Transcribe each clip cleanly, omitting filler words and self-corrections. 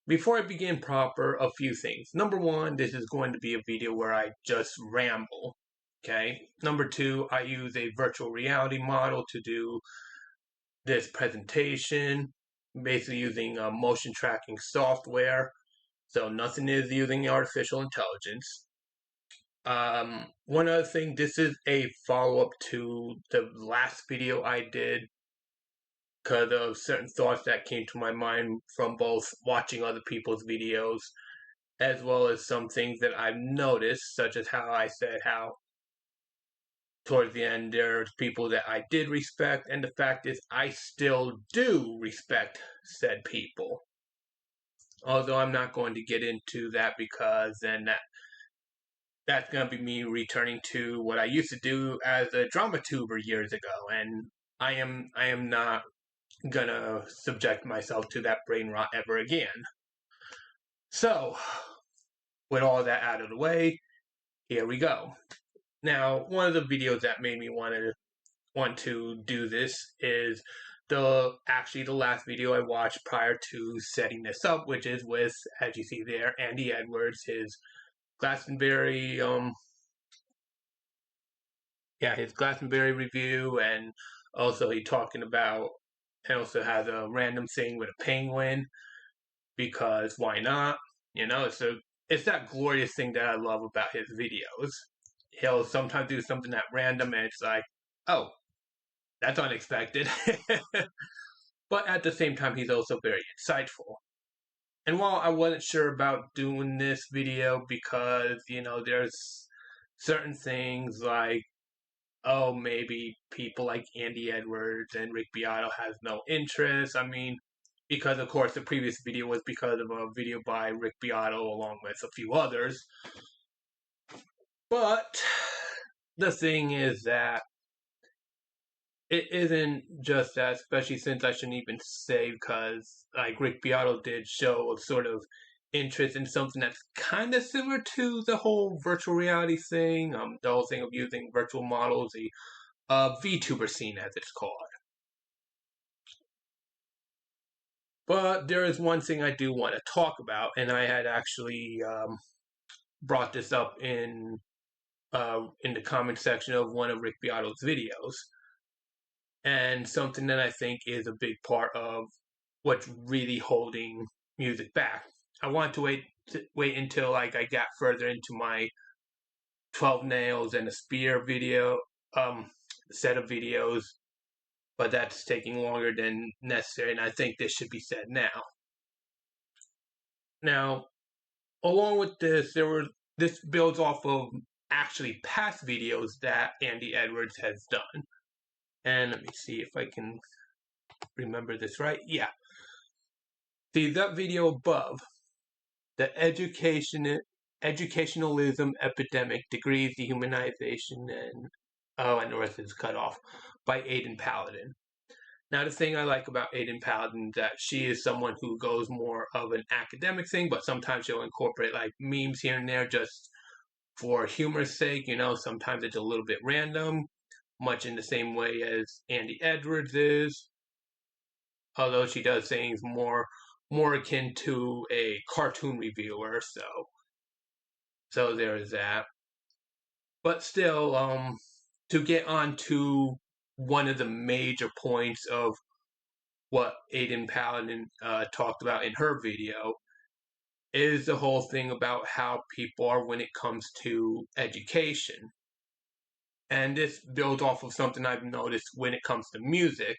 Before I begin proper, a few things. Number one, this is going to be a video where I just ramble. Okay. Number two, I use a virtual reality model to do this presentation, basically using motion tracking software. So nothing is using artificial intelligence. One other thing, this is a follow-up to the last video I did because of certain thoughts that came to my mind from both watching other people's videos as well as some things that I've noticed, such as how I said how towards the end there's people that I did respect, and the fact is I still do respect said people. Although I'm not going to get into that because then that's going to be me returning to what I used to do as a drama tuber years ago, and I am not gonna subject myself to that brain rot ever again. So, with all that out of the way, here we go. Now, one of the videos that made me want to do this is the last video I watched prior to setting this up, which is with, as you see there, Andy Edwards, his Glastonbury his Glastonbury review, and also he talking about, and also has a random thing with a penguin, because why not? It's that glorious thing that I love about his videos. He'll sometimes do something that random and it's like, oh, that's unexpected. But at the same time, he's also very insightful. And while I wasn't sure about doing this video because, there's certain things like, oh, maybe people like Andy Edwards and Rick Beato has no interest. I mean, because of course the previous video was because of a video by Rick Beato along with a few others. But the thing is that it isn't just that, especially since I shouldn't even say, because like Rick Beato did show a sort of interest in something that's kind of similar to the whole virtual reality thing, the whole thing of using virtual models, the VTuber scene as it's called. But there is one thing I do want to talk about, and I had actually brought this up in the comment section of one of Rick Beato's videos, and something that I think is a big part of what's really holding music back. I want to wait until I got further into my 12 Nails and a Spear video set of videos, but that's taking longer than necessary, and I think this should be said now. Now, along with this, this builds off of actually past videos that Andy Edwards has done. And let me see if I can remember this right. Yeah. See, that video above, the educationalism epidemic, degrees, dehumanization, and the rest is cut off, by Aiden Paladin. Now, the thing I like about Aiden Paladin is that she is someone who goes more of an academic thing, but sometimes she'll incorporate like memes here and there just for humor's sake. Sometimes it's a little bit random, much in the same way as Andy Edwards is. Although she does things more akin to a cartoon reviewer, so there is that. But still, to get on to one of the major points of what Aiden Paladin talked about in her video is the whole thing about how people are when it comes to education. And this builds off of something I've noticed when it comes to music,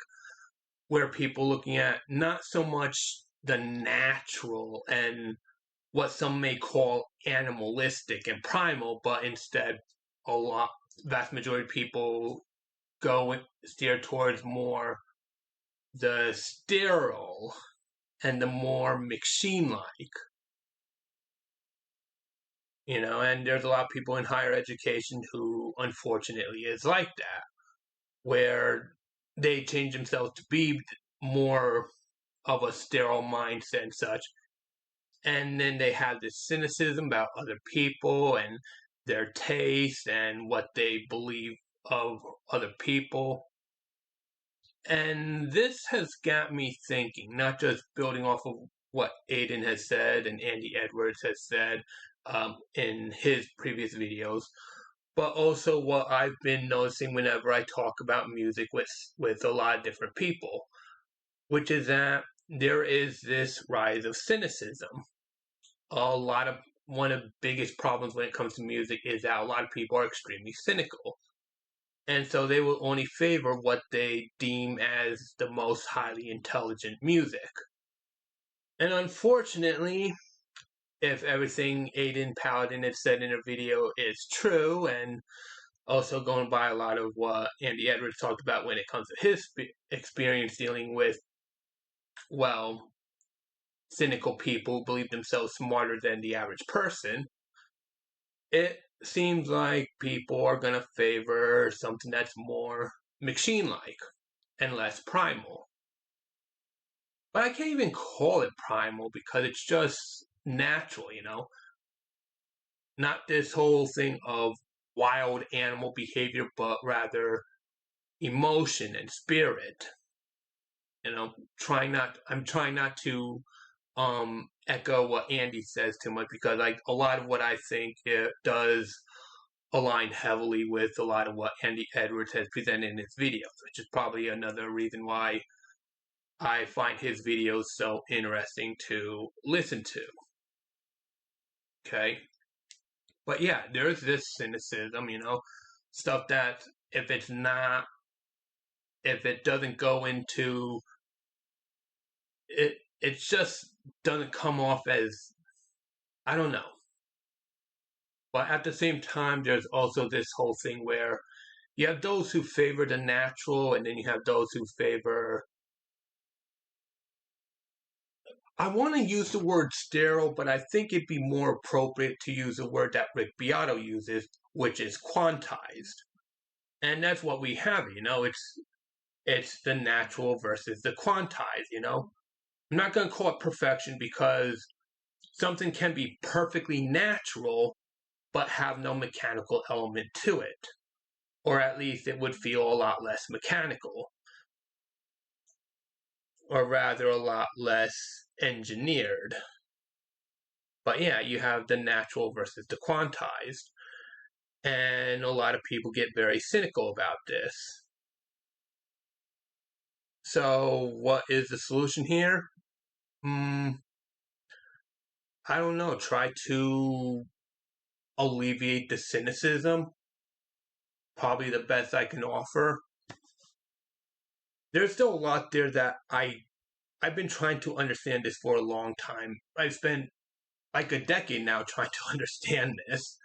where people looking at not so much the natural and what some may call animalistic and primal, but instead vast majority of people go and steer towards more the sterile and the more machine-like. And there's a lot of people in higher education who unfortunately is like that, where they change themselves to be more of a sterile mindset and such, and then they have this cynicism about other people and their taste and what they believe of other people. And this has got me thinking, not just building off of what Aiden has said and Andy Edwards has said in his previous videos, but also what I've been noticing whenever I talk about music with a lot of different people, which is that there is this rise of cynicism. One of the biggest problems when it comes to music is that a lot of people are extremely cynical. And so they will only favor what they deem as the most highly intelligent music. And unfortunately, if everything Aiden Paladin has said in a video is true, and also going by a lot of what Andy Edwards talked about when it comes to his experience dealing with, well, cynical people who believe themselves smarter than the average person, it seems like people are going to favor something that's more machine-like and less primal. But I can't even call it primal because it's just natural, Not this whole thing of wild animal behavior, but rather emotion and spirit. I'm trying not to echo what Andy says too much, because like a lot of what I think it does align heavily with a lot of what Andy Edwards has presented in his videos, which is probably another reason why I find his videos so interesting to listen to. Okay? But yeah, there's this cynicism, stuff that if it doesn't go into it, it just doesn't come off as, I don't know. But at the same time, there's also this whole thing where you have those who favor the natural, and then you have those who favor, I want to use the word sterile, but I think it'd be more appropriate to use a word that Rick Beato uses, which is quantized. And that's what we have, it's the natural versus the quantized, I'm not going to call it perfection, because something can be perfectly natural but have no mechanical element to it. Or at least it would feel a lot less mechanical. Or rather, a lot less engineered. But yeah, you have the natural versus the quantized. And a lot of people get very cynical about this. So, what is the solution here? I don't know. Try to alleviate the cynicism. Probably the best I can offer. There's still a lot there that I've been trying to understand this for a long time. I've spent like a decade now trying to understand this,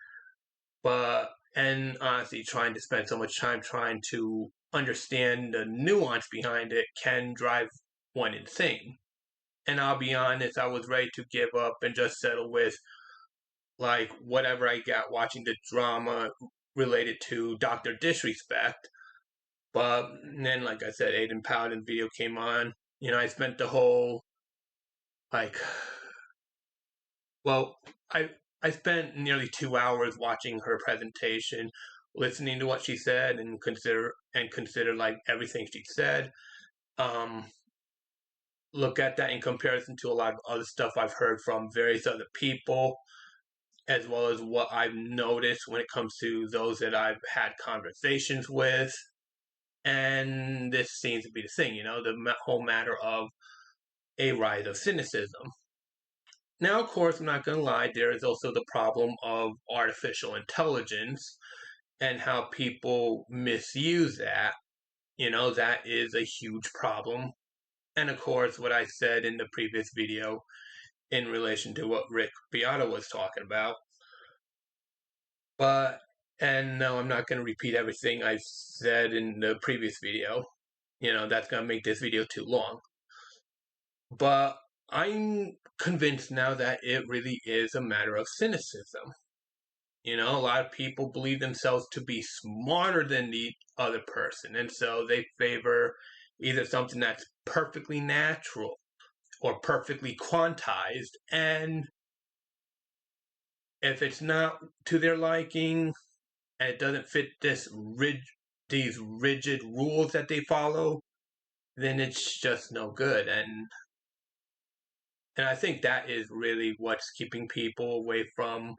and honestly, trying to spend so much time trying to understand the nuance behind it can drive one insane. And I'll be honest, I was ready to give up and just settle with like whatever I got watching the drama related to Dr. Disrespect. But then, like I said, Aiden Paladin's video came on. I spent the whole, like, well, I spent nearly 2 hours watching her presentation, listening to what she said, and consider like everything she said. Look at that in comparison to a lot of other stuff I've heard from various other people, as well as what I've noticed when it comes to those that I've had conversations with. And this seems to be the thing, the whole matter of a rise of cynicism. Now, of course, I'm not going to lie, there is also the problem of artificial intelligence and how people misuse that. That is a huge problem. And of course, what I said in the previous video in relation to what Rick Beato was talking about. And no, I'm not going to repeat everything I said in the previous video. That's going to make this video too long. But I'm convinced now that it really is a matter of cynicism. A lot of people believe themselves to be smarter than the other person, and so they favor either something that's perfectly natural or perfectly quantized, and if it's not to their liking and it doesn't fit these rigid rules that they follow, then it's just no good. And And I think that is really what's keeping people away from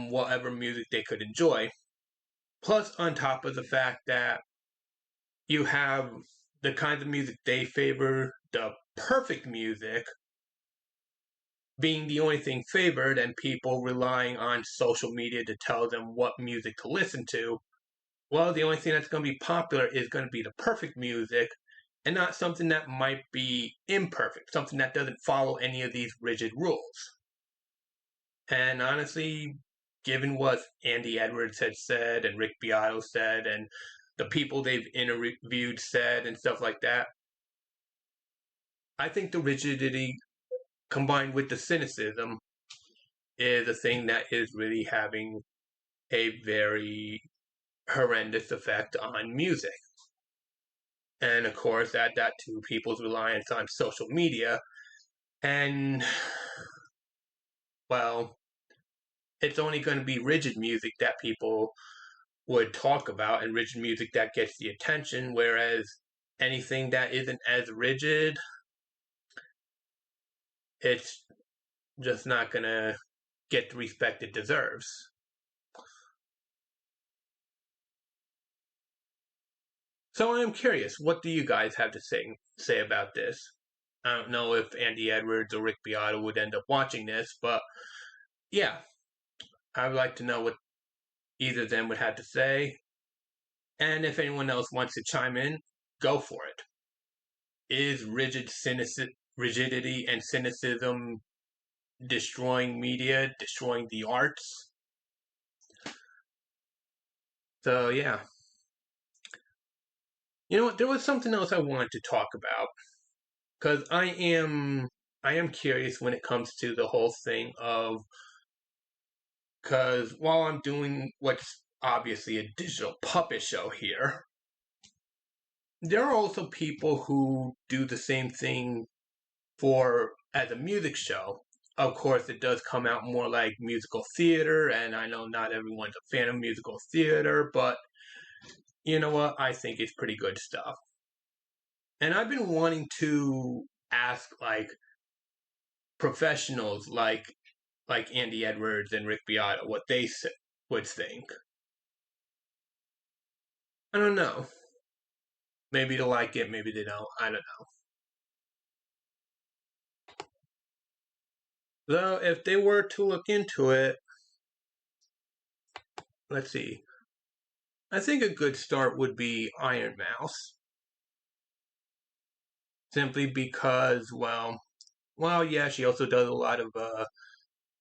whatever music they could enjoy. Plus, on top of the fact that you have the kinds of music they favor, the perfect music, being the only thing favored, and people relying on social media to tell them what music to listen to. Well, the only thing that's going to be popular is going to be the perfect music and not something that might be imperfect, something that doesn't follow any of these rigid rules. And honestly, given what Andy Edwards had said and Rick Beato said and the people they've interviewed said and stuff like that, I think the rigidity combined with the cynicism is a thing that is really having a very horrendous effect on music. And of course, add that to people's reliance on social media. And, well, it's only going to be rigid music that people would talk about and rigid music that gets the attention, whereas anything that isn't as rigid, it's just not going to get the respect it deserves. So I am curious, what do you guys have to say about this? I don't know if Andy Edwards or Rick Beato would end up watching this, but yeah, I would like to know what either of them would have to say. And if anyone else wants to chime in, go for it. Is rigidity and cynicism destroying media, destroying the arts? So yeah. You know what? There was something else I wanted to talk about because I am curious when it comes to the whole thing of because while I'm doing what's obviously a digital puppet show here, there are also people who do the same thing for as a music show. Of course, it does come out more like musical theater, and I know not everyone's a fan of musical theater, but you know what? I think it's pretty good stuff. And I've been wanting to ask like professionals like Andy Edwards and Rick Beato what they would think. I don't know. Maybe they like it, maybe they don't. I don't know. Though, if they were to look into it, let's see. I think a good start would be Iron Mouse. Simply because, well, yeah, she also does a lot of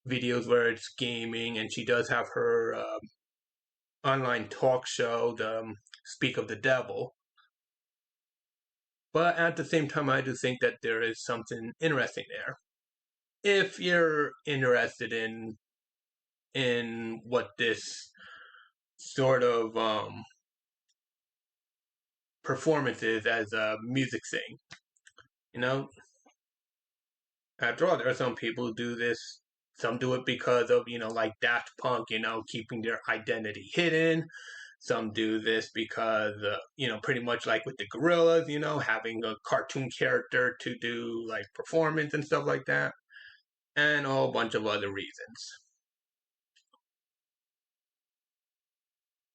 videos where it's gaming, and she does have her online talk show, the Speak of the Devil. But at the same time, I do think that there is something interesting there. If you're interested in what this sort of performance is as a music thing, you know, after all, there are some people who do this. Some do it because of, like Daft Punk, keeping their identity hidden. Some do this because, pretty much like with the Gorillas, having a cartoon character to do like performance and stuff like that, and a whole bunch of other reasons.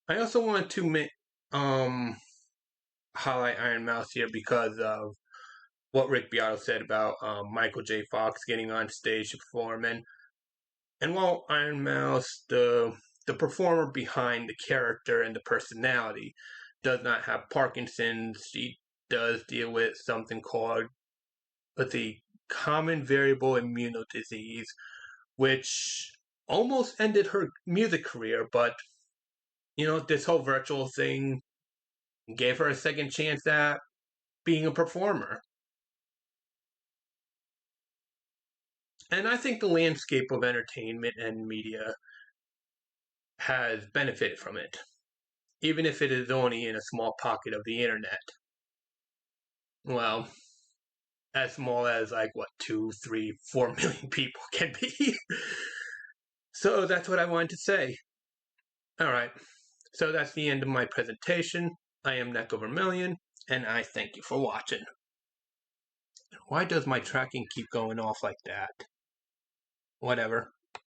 I also want to highlight Iron Mouse here because of what Rick Beato said about Michael J. Fox getting on stage to perform, and while Iron Mouse, the performer behind the character and the personality, does not have Parkinson's, she does deal with something called the common variable immunodisease, which almost ended her music career, but this whole virtual thing gave her a second chance at being a performer. And I think the landscape of entertainment and media has benefited from it, even if it is only in a small pocket of the internet. Well, as small as like what 2, 3, 4 million people can be. So that's what I wanted to say. All right. So that's the end of my presentation. I am Neko Vermillion, and I thank you for watching. Why does my tracking keep going off like that? Whatever.